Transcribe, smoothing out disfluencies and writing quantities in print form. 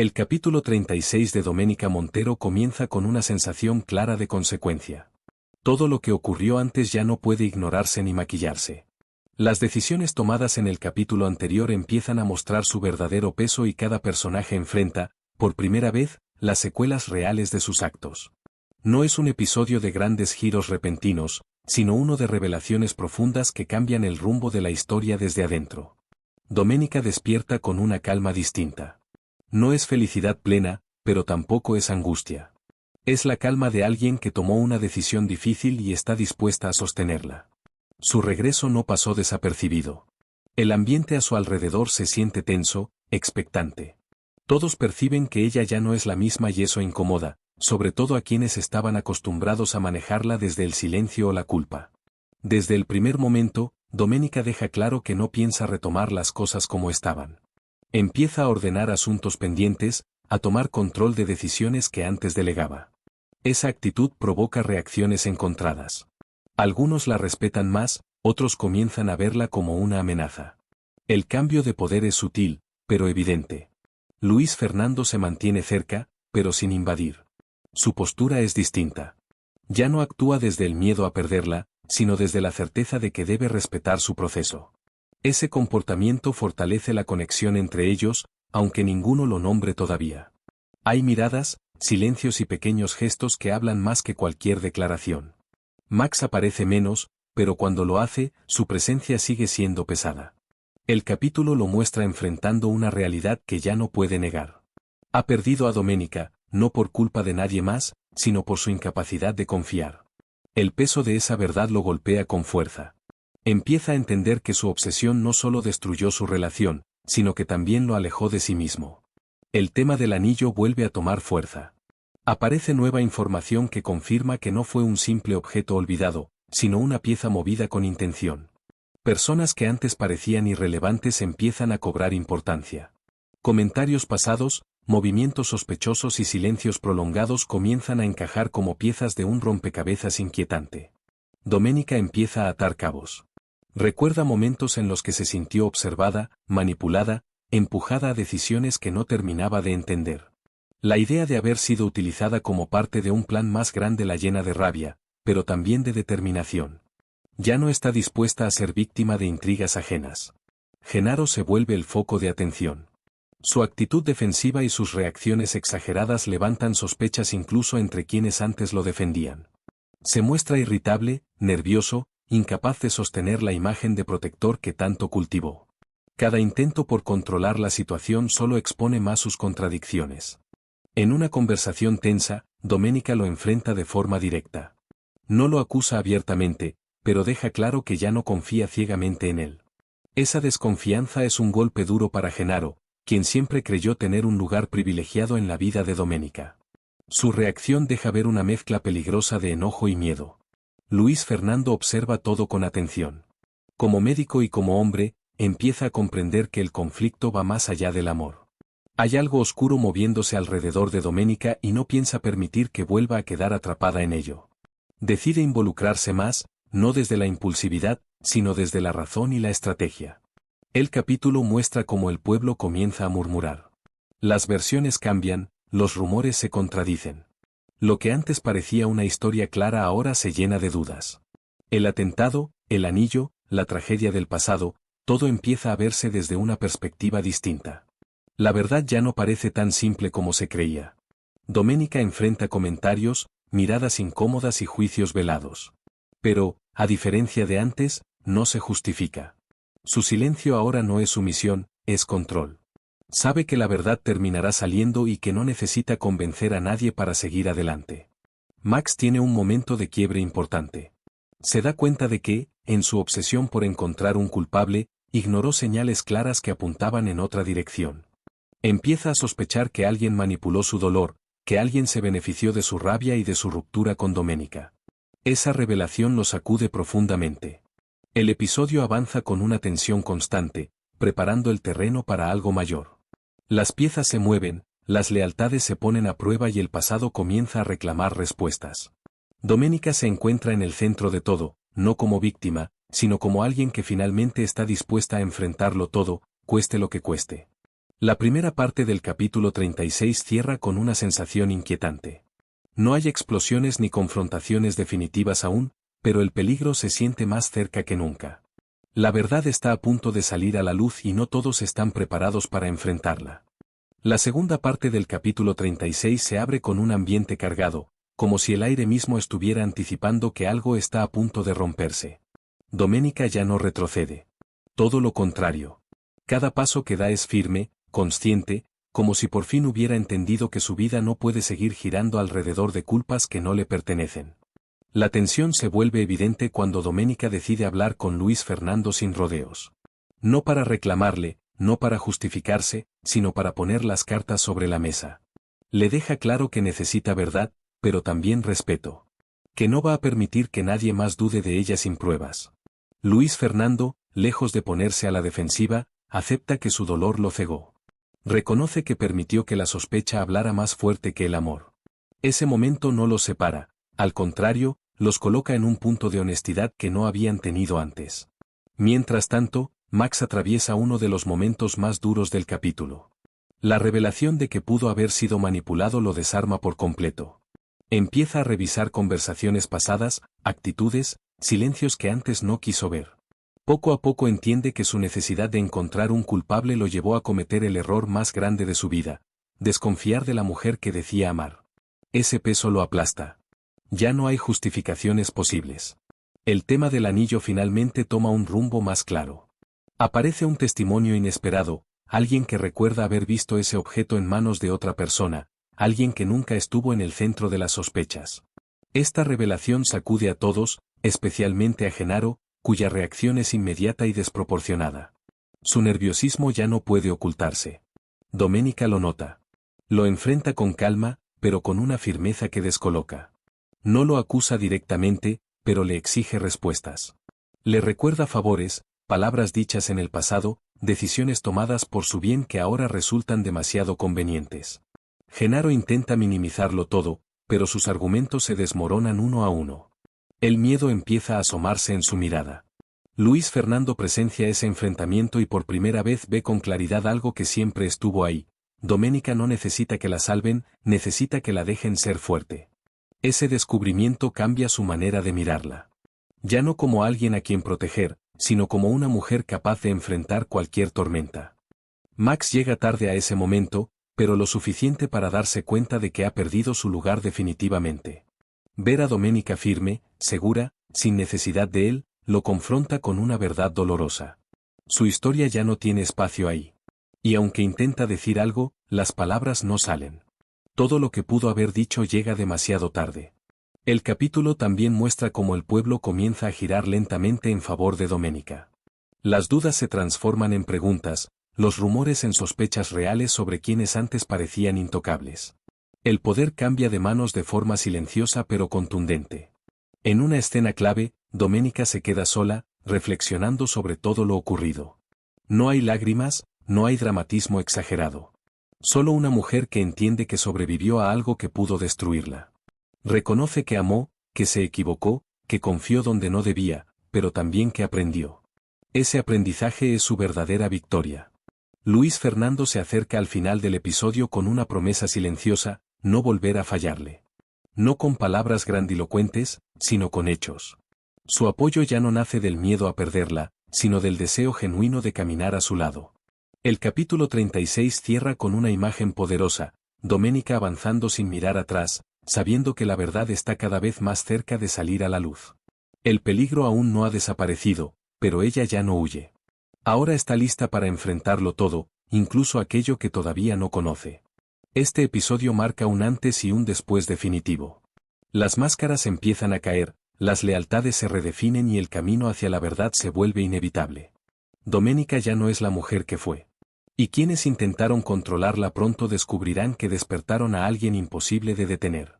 El capítulo 36 de Doménica Montero comienza con una sensación clara de consecuencia. Todo lo que ocurrió antes ya no puede ignorarse ni maquillarse. Las decisiones tomadas en el capítulo anterior empiezan a mostrar su verdadero peso y cada personaje enfrenta, por primera vez, las secuelas reales de sus actos. No es un episodio de grandes giros repentinos, sino uno de revelaciones profundas que cambian el rumbo de la historia desde adentro. Doménica despierta con una calma distinta. No es felicidad plena, pero tampoco es angustia. Es la calma de alguien que tomó una decisión difícil y está dispuesta a sostenerla. Su regreso no pasó desapercibido. El ambiente a su alrededor se siente tenso, expectante. Todos perciben que ella ya no es la misma y eso incomoda, sobre todo a quienes estaban acostumbrados a manejarla desde el silencio o la culpa. Desde el primer momento, Doménica deja claro que no piensa retomar las cosas como estaban. Empieza a ordenar asuntos pendientes, a tomar control de decisiones que antes delegaba. Esa actitud provoca reacciones encontradas. Algunos la respetan más, otros comienzan a verla como una amenaza. El cambio de poder es sutil, pero evidente. Luis Fernando se mantiene cerca, pero sin invadir. Su postura es distinta. Ya no actúa desde el miedo a perderla, sino desde la certeza de que debe respetar su proceso. Ese comportamiento fortalece la conexión entre ellos, aunque ninguno lo nombre todavía. Hay miradas, silencios y pequeños gestos que hablan más que cualquier declaración. Max aparece menos, pero cuando lo hace, su presencia sigue siendo pesada. El capítulo lo muestra enfrentando una realidad que ya no puede negar. Ha perdido a Doménica, no por culpa de nadie más, sino por su incapacidad de confiar. El peso de esa verdad lo golpea con fuerza. Empieza a entender que su obsesión no solo destruyó su relación, sino que también lo alejó de sí mismo. El tema del anillo vuelve a tomar fuerza. Aparece nueva información que confirma que no fue un simple objeto olvidado, sino una pieza movida con intención. Personas que antes parecían irrelevantes empiezan a cobrar importancia. Comentarios pasados, movimientos sospechosos y silencios prolongados comienzan a encajar como piezas de un rompecabezas inquietante. Doménica empieza a atar cabos. Recuerda momentos en los que se sintió observada, manipulada, empujada a decisiones que no terminaba de entender. La idea de haber sido utilizada como parte de un plan más grande la llena de rabia, pero también de determinación. Ya no está dispuesta a ser víctima de intrigas ajenas. Genaro se vuelve el foco de atención. Su actitud defensiva y sus reacciones exageradas levantan sospechas incluso entre quienes antes lo defendían. Se muestra irritable, nervioso, incapaz de sostener la imagen de protector que tanto cultivó. Cada intento por controlar la situación solo expone más sus contradicciones. En una conversación tensa, Doménica lo enfrenta de forma directa. No lo acusa abiertamente, pero deja claro que ya no confía ciegamente en él. Esa desconfianza es un golpe duro para Genaro, quien siempre creyó tener un lugar privilegiado en la vida de Doménica. Su reacción deja ver una mezcla peligrosa de enojo y miedo. Luis Fernando observa todo con atención. Como médico y como hombre, empieza a comprender que el conflicto va más allá del amor. Hay algo oscuro moviéndose alrededor de Doménica y no piensa permitir que vuelva a quedar atrapada en ello. Decide involucrarse más, no desde la impulsividad, sino desde la razón y la estrategia. El capítulo muestra cómo el pueblo comienza a murmurar. Las versiones cambian, los rumores se contradicen. Lo que antes parecía una historia clara ahora se llena de dudas. El atentado, el anillo, la tragedia del pasado, todo empieza a verse desde una perspectiva distinta. La verdad ya no parece tan simple como se creía. Doménica enfrenta comentarios, miradas incómodas y juicios velados. Pero, a diferencia de antes, no se justifica. Su silencio ahora no es sumisión, es control. Sabe que la verdad terminará saliendo y que no necesita convencer a nadie para seguir adelante. Max tiene un momento de quiebre importante. Se da cuenta de que, en su obsesión por encontrar un culpable, ignoró señales claras que apuntaban en otra dirección. Empieza a sospechar que alguien manipuló su dolor, que alguien se benefició de su rabia y de su ruptura con Doménica. Esa revelación lo sacude profundamente. El episodio avanza con una tensión constante, preparando el terreno para algo mayor. Las piezas se mueven, las lealtades se ponen a prueba y el pasado comienza a reclamar respuestas. Doménica se encuentra en el centro de todo, no como víctima, sino como alguien que finalmente está dispuesta a enfrentarlo todo, cueste lo que cueste. La primera parte del capítulo 36 cierra con una sensación inquietante. No hay explosiones ni confrontaciones definitivas aún, pero el peligro se siente más cerca que nunca. La verdad está a punto de salir a la luz y no todos están preparados para enfrentarla. La segunda parte del capítulo 36 se abre con un ambiente cargado, como si el aire mismo estuviera anticipando que algo está a punto de romperse. Doménica ya no retrocede. Todo lo contrario. Cada paso que da es firme, consciente, como si por fin hubiera entendido que su vida no puede seguir girando alrededor de culpas que no le pertenecen. La tensión se vuelve evidente cuando Doménica decide hablar con Luis Fernando sin rodeos. No para reclamarle, no para justificarse, sino para poner las cartas sobre la mesa. Le deja claro que necesita verdad, pero también respeto. Que no va a permitir que nadie más dude de ella sin pruebas. Luis Fernando, lejos de ponerse a la defensiva, acepta que su dolor lo cegó. Reconoce que permitió que la sospecha hablara más fuerte que el amor. Ese momento no los separa, al contrario, los coloca en un punto de honestidad que no habían tenido antes. Mientras tanto, Max atraviesa uno de los momentos más duros del capítulo. La revelación de que pudo haber sido manipulado lo desarma por completo. Empieza a revisar conversaciones pasadas, actitudes, silencios que antes no quiso ver. Poco a poco entiende que su necesidad de encontrar un culpable lo llevó a cometer el error más grande de su vida, desconfiar de la mujer que decía amar. Ese peso lo aplasta. Ya no hay justificaciones posibles. El tema del anillo finalmente toma un rumbo más claro. Aparece un testimonio inesperado, alguien que recuerda haber visto ese objeto en manos de otra persona, alguien que nunca estuvo en el centro de las sospechas. Esta revelación sacude a todos, especialmente a Genaro, cuya reacción es inmediata y desproporcionada. Su nerviosismo ya no puede ocultarse. Doménica lo nota. Lo enfrenta con calma, pero con una firmeza que descoloca. No lo acusa directamente, pero le exige respuestas. Le recuerda favores, palabras dichas en el pasado, decisiones tomadas por su bien que ahora resultan demasiado convenientes. Genaro intenta minimizarlo todo, pero sus argumentos se desmoronan uno a uno. El miedo empieza a asomarse en su mirada. Luis Fernando presencia ese enfrentamiento y por primera vez ve con claridad algo que siempre estuvo ahí. Doménica no necesita que la salven, necesita que la dejen ser fuerte. Ese descubrimiento cambia su manera de mirarla. Ya no como alguien a quien proteger, sino como una mujer capaz de enfrentar cualquier tormenta. Max llega tarde a ese momento, pero lo suficiente para darse cuenta de que ha perdido su lugar definitivamente. Ver a Doménica firme, segura, sin necesidad de él, lo confronta con una verdad dolorosa. Su historia ya no tiene espacio ahí. Y aunque intenta decir algo, las palabras no salen. Todo lo que pudo haber dicho llega demasiado tarde. El capítulo también muestra cómo el pueblo comienza a girar lentamente en favor de Doménica. Las dudas se transforman en preguntas, los rumores en sospechas reales sobre quienes antes parecían intocables. El poder cambia de manos de forma silenciosa pero contundente. En una escena clave, Doménica se queda sola, reflexionando sobre todo lo ocurrido. No hay lágrimas, no hay dramatismo exagerado. Solo una mujer que entiende que sobrevivió a algo que pudo destruirla. Reconoce que amó, que se equivocó, que confió donde no debía, pero también que aprendió. Ese aprendizaje es su verdadera victoria. Luis Fernando se acerca al final del episodio con una promesa silenciosa: no volver a fallarle. No con palabras grandilocuentes, sino con hechos. Su apoyo ya no nace del miedo a perderla, sino del deseo genuino de caminar a su lado. El capítulo 36 cierra con una imagen poderosa, Doménica avanzando sin mirar atrás, sabiendo que la verdad está cada vez más cerca de salir a la luz. El peligro aún no ha desaparecido, pero ella ya no huye. Ahora está lista para enfrentarlo todo, incluso aquello que todavía no conoce. Este episodio marca un antes y un después definitivo. Las máscaras empiezan a caer, las lealtades se redefinen y el camino hacia la verdad se vuelve inevitable. Doménica ya no es la mujer que fue. Y quienes intentaron controlarla pronto descubrirán que despertaron a alguien imposible de detener.